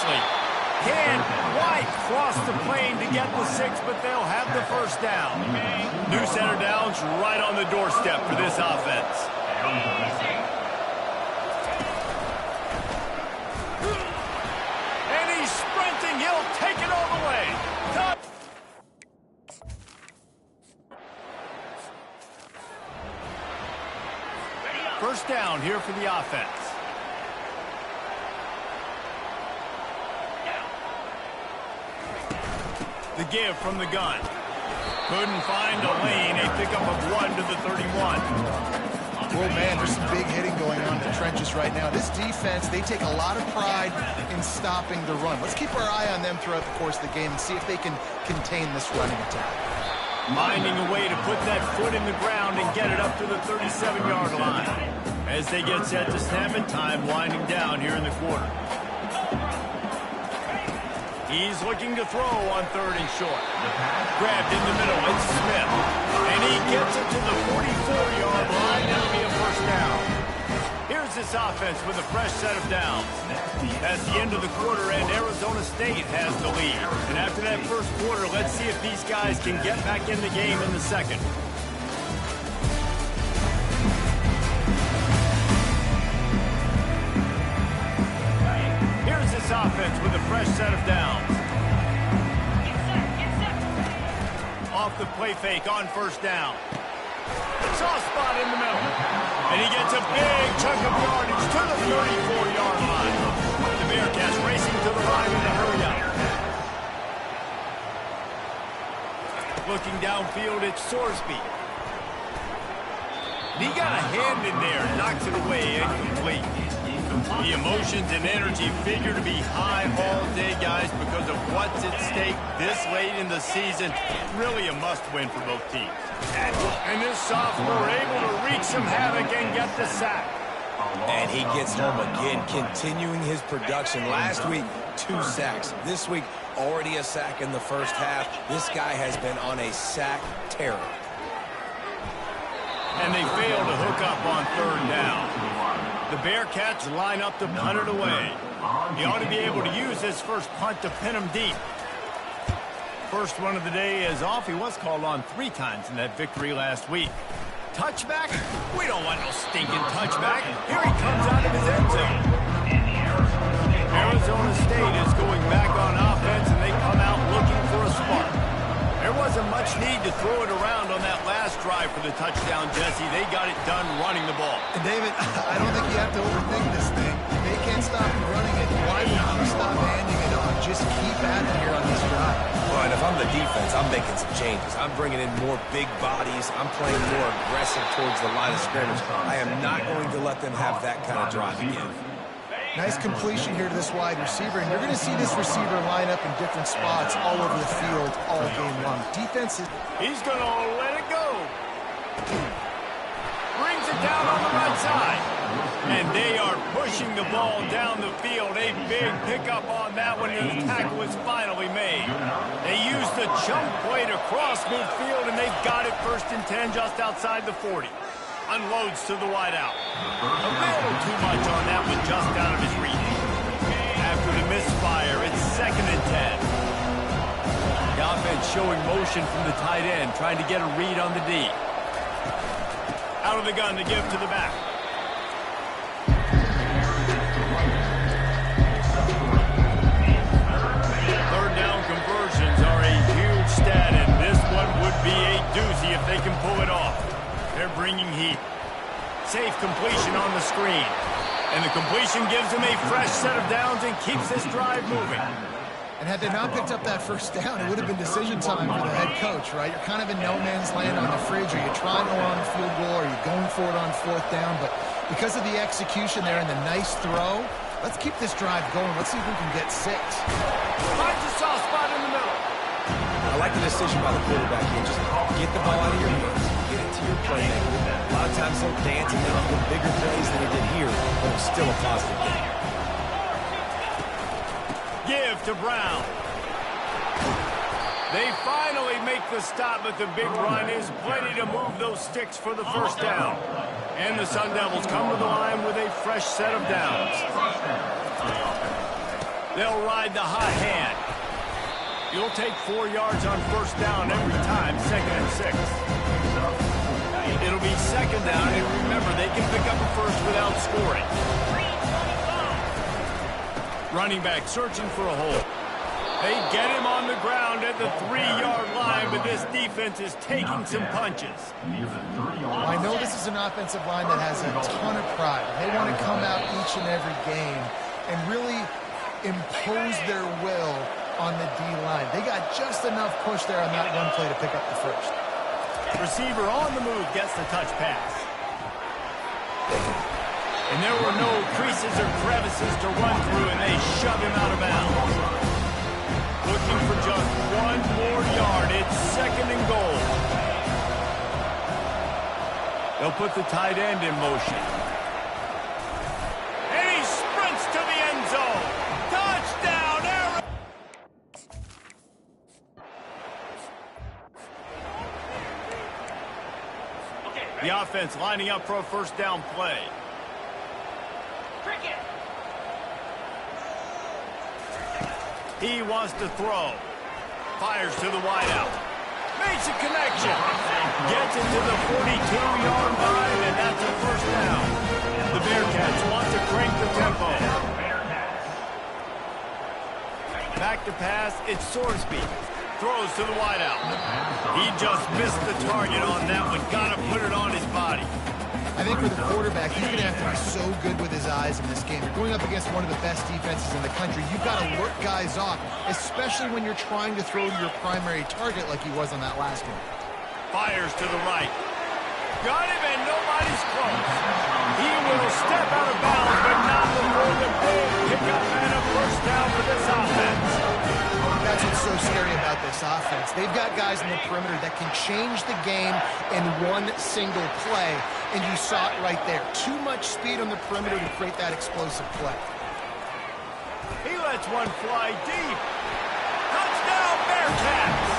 nicely. Can't quite cross the plane to get the 6, but they'll have the first down. New center downs right on the doorstep for this offense. And he's sprinting. He'll take it all the way. First down here for the offense. The give from the gun. Couldn't find a lane. A pickup of 1 to the 31. Well, man, there's some big hitting going on in the trenches right now. This defense, they take a lot of pride in stopping the run. Let's keep our eye on them throughout the course of the game and see if they can contain this running attack. Minding a way to put that foot in the ground and get it up to the 37-yard line. As they get set to snap in time, winding down here in the quarter. He's looking to throw on 3rd and short. Grabbed in the middle, it's Smith. And he gets it to the 44-yard line. That'll be a first down. Here's this offense with a fresh set of downs. At the end of the quarter, and Arizona State has the lead. And after that first quarter, let's see if these guys can get back in the game in the second. Here's this offense with a fresh set of downs. Off the play fake on first down. Soft spot in the middle. And he gets a big chunk of yardage to the 34-yard line. The Bearcats racing to the line in a hurry up. Looking downfield, it's Sorsby. He got a hand in there, knocks it away, incomplete. The emotions and energy figure to be high all day, guys, because of what's at stake this late in the season. Really a must-win for both teams. And this sophomore able to wreak some havoc and get the sack. And he gets home again, continuing his production. Last week, 2 sacks. This week, already a sack in the first half. This guy has been on a sack terror. And they fail to hook up on 3rd down. The Bearcats line up to punt it away. He ought to be able to use this first punt to pin him deep. First one of the day is off. He was called on 3 times in that victory last week. Touchback? We don't want no stinking touchback. Here he comes out of his end zone. Arizona State is going back on offense, and they come out looking for a spark. There wasn't much need to throw it around on that last drive for the touchdown, Jesse. They got it done running the ball. And David, I don't think you have to overthink this thing. If they can't stop him running it, why would you stop handing it off? Just keep at it here on this drive. Well, and if I'm the defense, I'm making some changes. I'm bringing in more big bodies. I'm playing more aggressive towards the line of scrimmage. I am not going to let them have that kind of drive again. Nice completion here to this wide receiver, and you're going to see this receiver line up in different spots all over the field all game long. Defense is... He's going to let it go. Brings it down on the right side. And they are pushing the ball down the field. A big pickup on that one, and the tackle is finally made. They used the chunk play to cross midfield, and they've got it 1st and 10 just outside the 40. Unloads to the wideout. A little too much on that one, just out of his reach. After the misfire, it's 2nd and 10. The offense showing motion from the tight end, trying to get a read on the D. Out of the gun to give to the back. Third down conversions are a huge stat, and this one would be a doozy if they can pull it off. They're bringing heat. Safe completion on the screen. And the completion gives them a fresh set of downs and keeps this drive moving. And had they not picked up that first down, it would have been decision time for the head coach, right? You're kind of in no man's land on the fridge. Are you trying to run a field goal? Are you going for it on 4th down? But because of the execution there and the nice throw, let's keep this drive going. Let's see if we can get 6. Finds a soft spot in the middle. I like the decision by the quarterback here. Just get the ball out of your hands. Get it to your playmaker. A lot of times he'll dance and make even bigger plays than he did here, but it's still a positive game. Give to Brown. They finally make the stop, but the big run is plenty to move those sticks for the first down. And the Sun Devils come to the line with a fresh set of downs. They'll ride the hot hand. You'll take 4 yards on first down every time, 2nd and 6. It'll be 2nd down, and remember, they can pick up a first without scoring. Running back searching for a hole. They get him on the ground at the 3-yard line, but this defense is taking some punches. I know this is an offensive line that has a ton of pride. They want to come out each and every game and really impose their will on the D-line. They got just enough push there on that run play to pick up the first. Receiver on the move gets the touch pass. And there were no creases or crevices to run through, and they shove him out of bounds. Looking for just 1 more yard. It's 2nd and goal. They'll put the tight end in motion. And he sprints to the end zone. Touchdown, Aaron! The offense lining up for a first down play. He wants to throw. Fires to the wideout. Makes a connection. Gets it to the 42-yard line, and that's a first down. The Bearcats want to crank the tempo. Back to pass. It's Sorsby. Throws to the wideout. He just missed the target on that one. Got to put it on his body. I think for the quarterback, he's going to have to be so good with his eyes in this game. You're going up against one of the best defenses in the country. You've got to work guys off, especially when you're trying to throw to your primary target like he was on that last one. Fires to the right. Got him, and nobody's close. He will step out of bounds, but not before the big pickup and a first down for this offense. That's what's so scary about this offense. They've got guys in the perimeter that can change the game in one single play, and you saw it right there. Too much speed on the perimeter to create that explosive play. He lets one fly deep. Touchdown, Bearcats!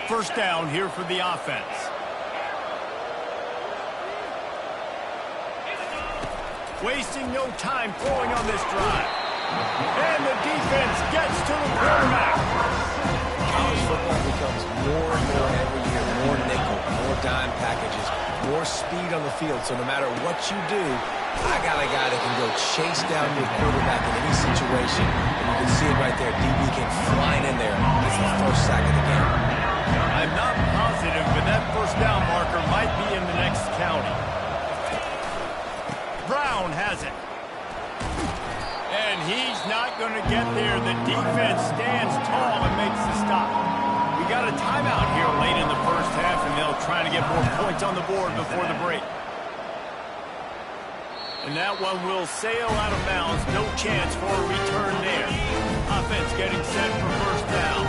First down here for the offense. Wasting no time throwing on this drive. And the defense gets to the quarterback. College football becomes more and more every year, more nickel, more dime packages, more speed on the field. So no matter what you do, I got a guy that can go chase down your quarterback in any situation. And you can see it right there. DB came flying in there. Gets the first sack of the game. I'm not positive, but that first down marker might be in the next county. Brown has it. And he's not going to get there. The defense stands tall and makes the stop. We got a timeout here late in the first half, and they'll try to get more points on the board before the break. And that one will sail out of bounds. No chance for a return there. Offense getting set for first down.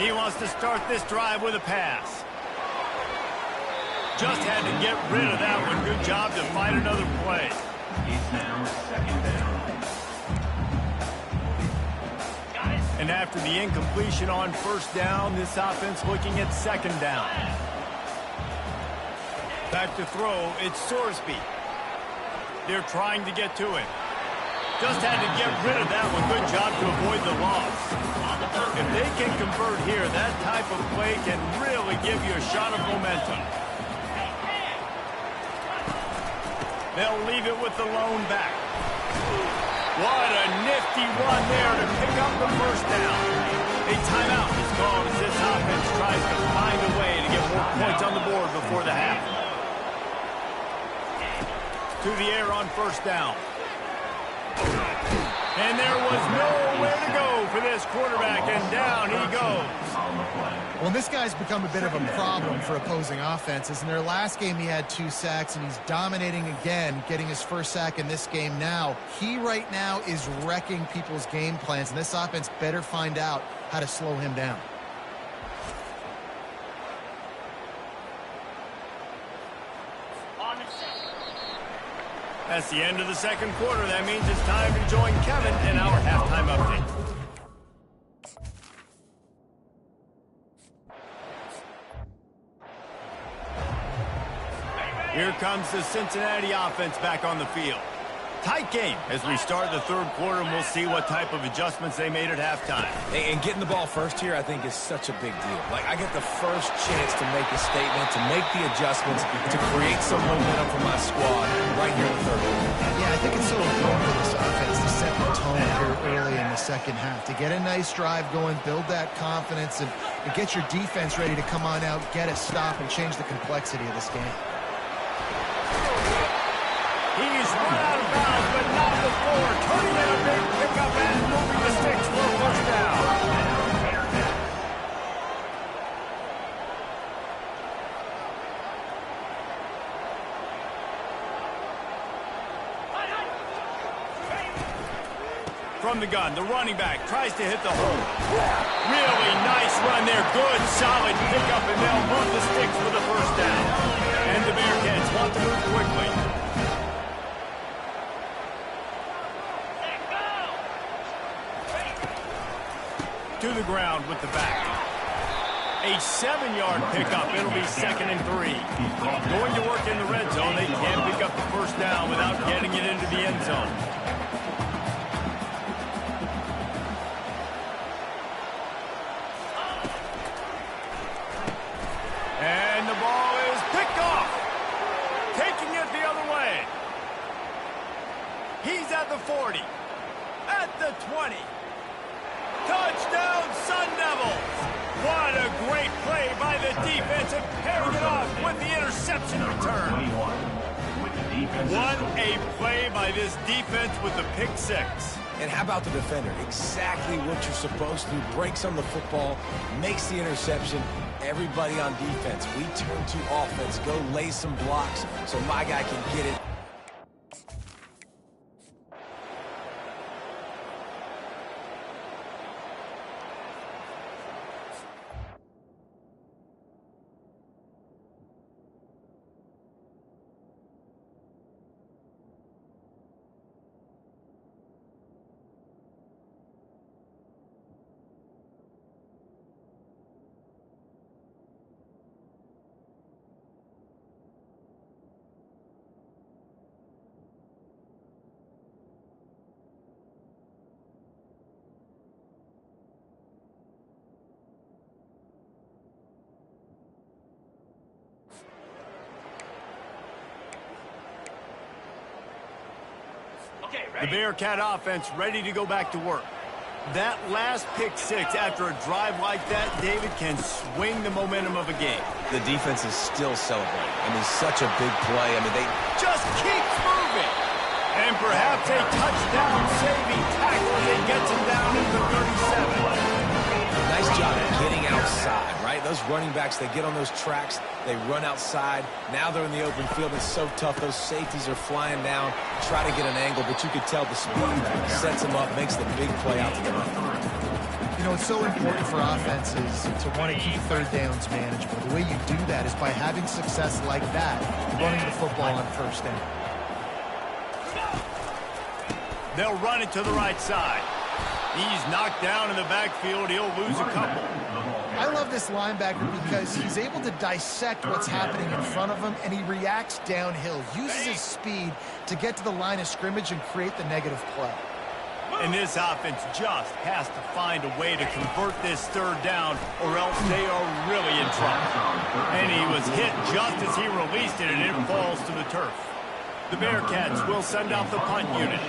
He wants to start this drive with a pass. Just had to get rid of that one. Good job to find another play. And after the incompletion on first down, this offense looking at second down. Back to throw, it's Sorsby. They're trying to get to him. Just had to get rid of that one. Good job to avoid the loss. If they can convert here, that type of play can really give you a shot of momentum. They'll leave it with the lone back. What a nifty run there to pick up the first down. A timeout is called as this offense tries to find a way to get more points on the board before the half. To the air on first down. And there was nowhere to go for this quarterback, and down he goes. Well, this guy's become a bit of a problem for opposing offenses. In their last game, he had 2 sacks, and he's dominating again, getting his first sack in this game now. He right now is wrecking people's game plans, and this offense better find out how to slow him down. That's the end of the second quarter. That means it's time to join Kevin in our halftime update. Here comes the Cincinnati offense back on the field. Tight game as we start the third quarter, and we'll see what type of adjustments they made at halftime. And getting the ball first here, I think, is such a big deal. Like, I get the first chance to make a statement, to make the adjustments, to create some momentum for my squad right here in the third quarter. Yeah, I think it's so important for this offense to set the tone here early in the second half, to get a nice drive going, build that confidence, and get your defense ready to come on out, get a stop, and change the complexity of this game. He's run out of bounds, but not before. Turning in a big pickup and moving the sticks for a first down. From the gun, the running back tries to hit the hole. Really nice run there. Good, solid pickup, and they'll move the sticks for the first down. And the Bearcats want to move quickly. To the ground with the back. A 7-yard pickup. It'll be 2nd and 3. Going to work in the red zone. They can't pick up the first down without getting it into the end zone. And the ball is picked off. Taking it the other way. He's at the 40. At the 20. Touchdown, Sun Devils! What a great play by the defense and pairing it off with the interception return. What a play by this defense with the pick six. And how about the defender? Exactly what you're supposed to do. Breaks on the football, makes the interception. Everybody on defense, we turn to offense. Go lay some blocks so my guy can get it. The Bearcat offense ready to go back to work. That last pick six after a drive like that, David, can swing the momentum of a game. The defense is still celebrating. I mean, such a big play. I mean, they just keeps moving. And perhaps a touchdown-saving tackle as it gets him down into the 37. Nice job getting outside, right? Those running backs, they get on those tracks, they run outside. Now they're in the open field. It's so tough. Those safeties are flying down, try to get an angle, but you can tell the speed sets them up, makes the big play out to the right. You know, it's so important for offenses to want to keep third downs manageable. The way you do that is by having success like that, running the football on first down. They'll run it to the right side. He's knocked down in the backfield. He'll lose a couple. I love this linebacker because he's able to dissect what's happening in front of him, and he reacts downhill, uses his speed to get to the line of scrimmage and create the negative play. And this offense just has to find a way to convert this third down, or else they are really in trouble. And he was hit just as he released it, and it falls to the turf. The Bearcats will send out the punt unit.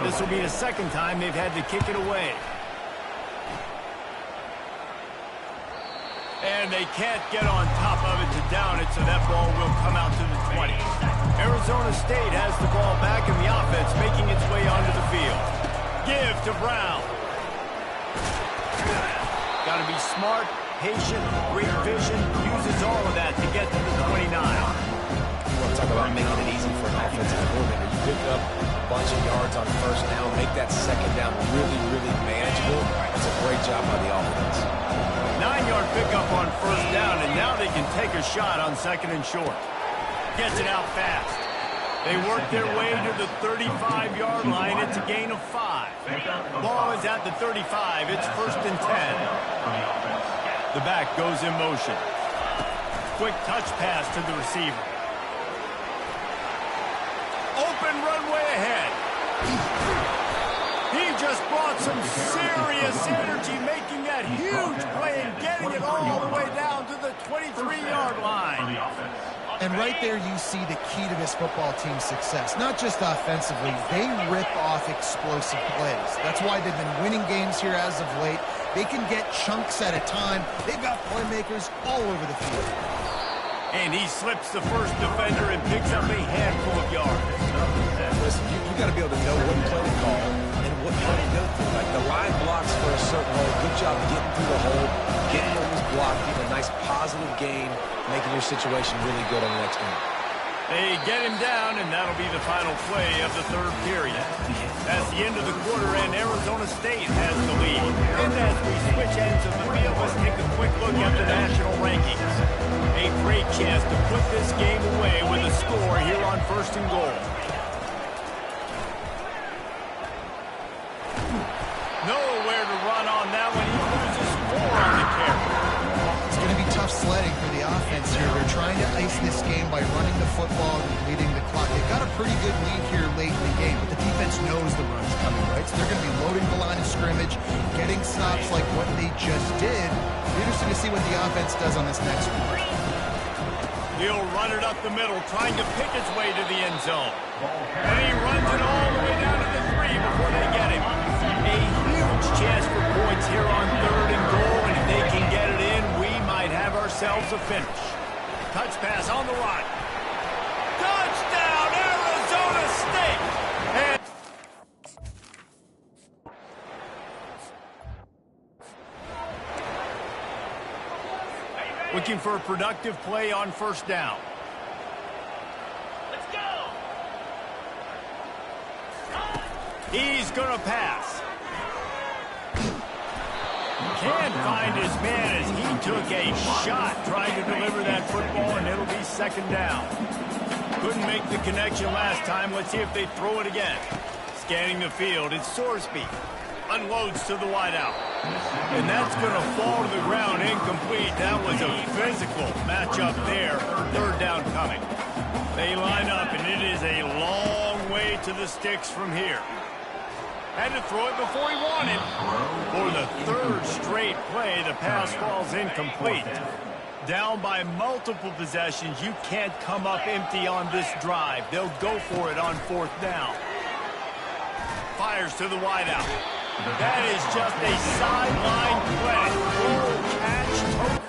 This will be the second time they've had to kick it away. And they can't get on top of it to down it, so that ball will come out to the 20. Arizona State has the ball back in the offense, making its way onto the field. Give to Brown. Got to be smart, patient, great vision, uses all of that to get to the 29. Talk about making it easy for an offensive coordinator. You pick up a bunch of yards on first down, make that second down really, really manageable. That's a great job by the offense. 9-yard pickup on first down, and now they can take a shot on second and short. Gets it out fast. They work their way to the 35-yard line. It's a gain of 5. Ball is at the 35. It's 1st and 10. The back goes in motion. Quick touch pass to the receiver. way ahead. He just brought some serious energy, making that huge play and getting it all the way down to the 23-yard line. And right there you see the key to this football team's success. Not just offensively, they rip off explosive plays. That's why they've been winning games here as of late. They can get chunks at a time. They've got playmakers all over the field. And he slips the first defender and picks up a handful of yards. Listen, you got to be able to know what play to call and what play to go through. Like the line blocks for a certain hole. Good job getting through the hole, getting what was blocked, getting a nice positive gain, making your situation really good on the next game. They get him down, and that'll be the final play of the third period. That's the end of the quarter, and Arizona State has the lead. And as we switch ends of the field, let's take a quick look at the national rankings. A great chance to put this game away with a score here on 1st and goal. Nowhere to run on that one. He loses 4 on the carry. It's going to be tough sledding for the offense here. They're trying to ice this game by running the football and leading the clock. They've got a pretty good lead here late in the game, but the defense knows the run's coming, right? So they're going to be loading the line of scrimmage, getting stops like what they just did. It'll be interesting to see what the offense does on this next one. He'll run it up the middle, trying to pick his way to the end zone. And he runs it all the way down to the 3 before they get him. A huge chance for points here on 3rd and goal, and if they can get it in, we might have ourselves a finish. Touch pass on the line. Touchdown, Arizona State! And looking for a productive play on 1st down. Let's go! He's going to pass. Can't find his man as he took a shot trying to deliver that football, and it'll be 2nd down. Couldn't make the connection last time. Let's see if they throw it again. Scanning the field, it's Sorsby. Unloads to the wideout. And that's going to fall to the ground incomplete. That was a physical matchup there. 3rd down coming. They line up, and it is a long way to the sticks from here. Had to throw it before he wanted. For the 3rd straight play, the pass falls incomplete. Down by multiple possessions, you can't come up empty on this drive. They'll go for it on 4th down. Fires to the wideout. That is just a sideline play. Goal, catch, total.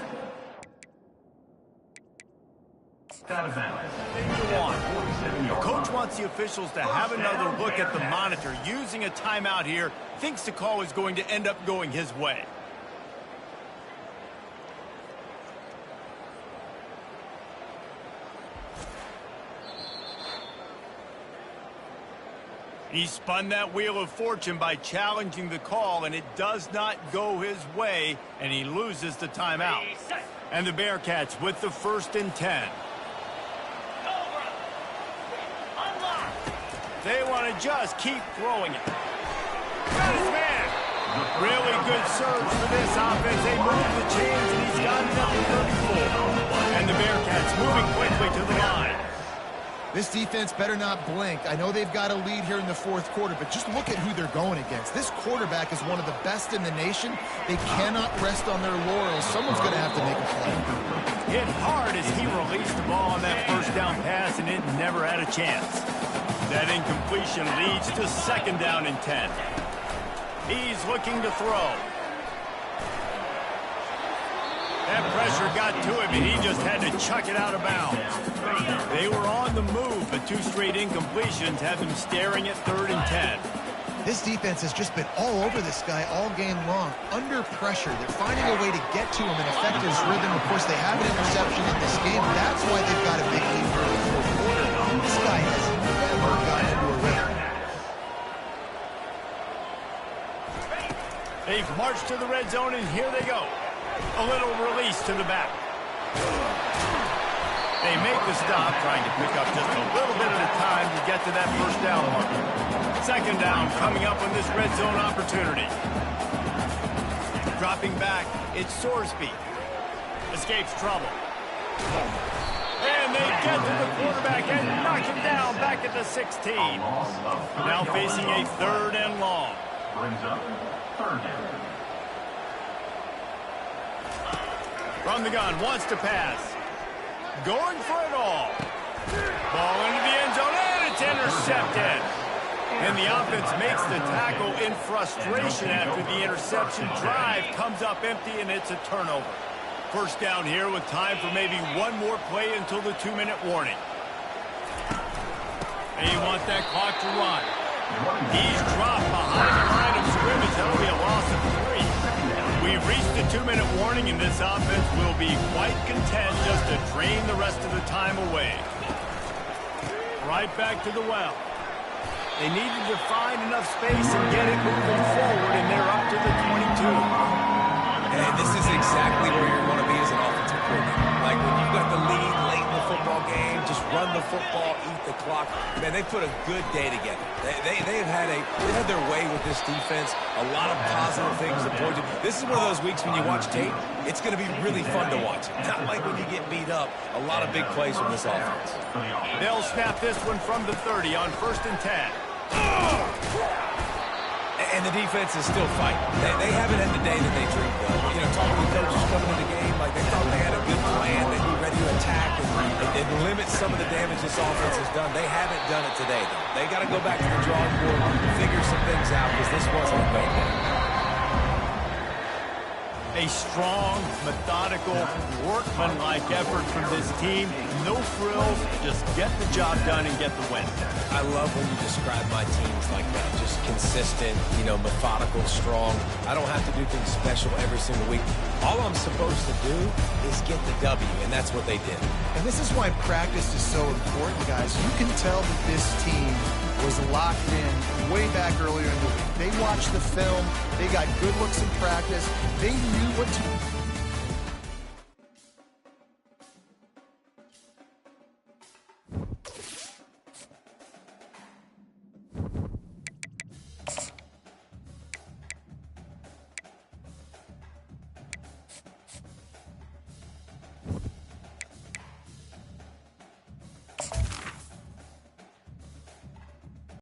The coach wants the officials to have another look at the monitor. Using a timeout here, thinks the call is going to end up going his way. He spun that wheel of fortune by challenging the call, and it does not go his way, and he loses the timeout. And the Bearcats with the 1st and 10. They want to just keep throwing it. Got his man. Really good surge for this offense. They move the chains, and he's got it up to 34. And the Bearcats moving quickly to the line. This defense better not blink. I know they've got a lead here in the 4th quarter, but just look at who they're going against. This quarterback is one of the best in the nation. They cannot rest on their laurels. Someone's going to have to make a play. Hit hard as he released the ball on that 1st down pass, and it never had a chance. That incompletion leads to 2nd down and 10. He's looking to throw. That pressure got to him, and he just had to chuck it out of bounds. They were on the move, but 2 straight incompletions have them staring at 3rd and 10. This defense has just been all over this guy all game long. Under pressure, they're finding a way to get to him and affect his rhythm. Of course, they have an interception in this game. That's why they've got a big lead here in the 4th quarter. This guy has never gotten into a rhythm. They've marched to the red zone, and here they go. A little release to the back. They make the stop, trying to pick up just a little bit at a time to get to that 1st down marker. 2nd down coming up on this red zone opportunity. Dropping back, it's Sorsby. Escapes trouble. And and they get to the quarterback and knock him down back at the 16. Now facing a 3rd and long. From the gun, wants to pass. Going for it all. Ball into the end zone, and it's intercepted. And the offense makes the tackle in frustration after the interception. Drive comes up empty, and it's a turnover. First down here with time for maybe one more play until the 2-minute warning. They want that clock to run. He's dropped behind the line of scrimmage. That'll be a loss of 3. We've reached the 2-minute warning, and this offense will be quite content just to drain the rest of the time away. Right back to the well. They needed to find enough space and get it moving forward, and they're up to the 22. And this is exactly where you want to be as an offensive coordinator. Like when you've got the lead late in the football game, just run the football, eat the clock. Man, they put a good day together. They've had their way with this defense. A lot of positive things to point to. This is one of those weeks when you watch tape, it's going to be really fun to watch. Not like when you get beat up. A lot of big plays from this offense. They'll snap this one from the 30 on 1st and 10. And the defense is still fighting. They haven't had the day that they dreamed of. You know, talking to the coaches coming into the game, like they thought they had a good plan, they'd be ready to attack and limit some of the damage this offense has done. They haven't done it today, though. They got to go back to the drawing board, figure some things out, because this wasn't a great day. A strong, methodical, workmanlike effort from this team. No frills, just get the job done and get the win. I love when you describe my teams like that. Just consistent, you know, methodical, strong. I don't have to do things special every single week. All I'm supposed to do is get the W, and that's what they did. And this is why practice is so important, guys. You can tell that this team was locked in way back earlier in the week. They watched the film. They got good looks in practice. They knew what to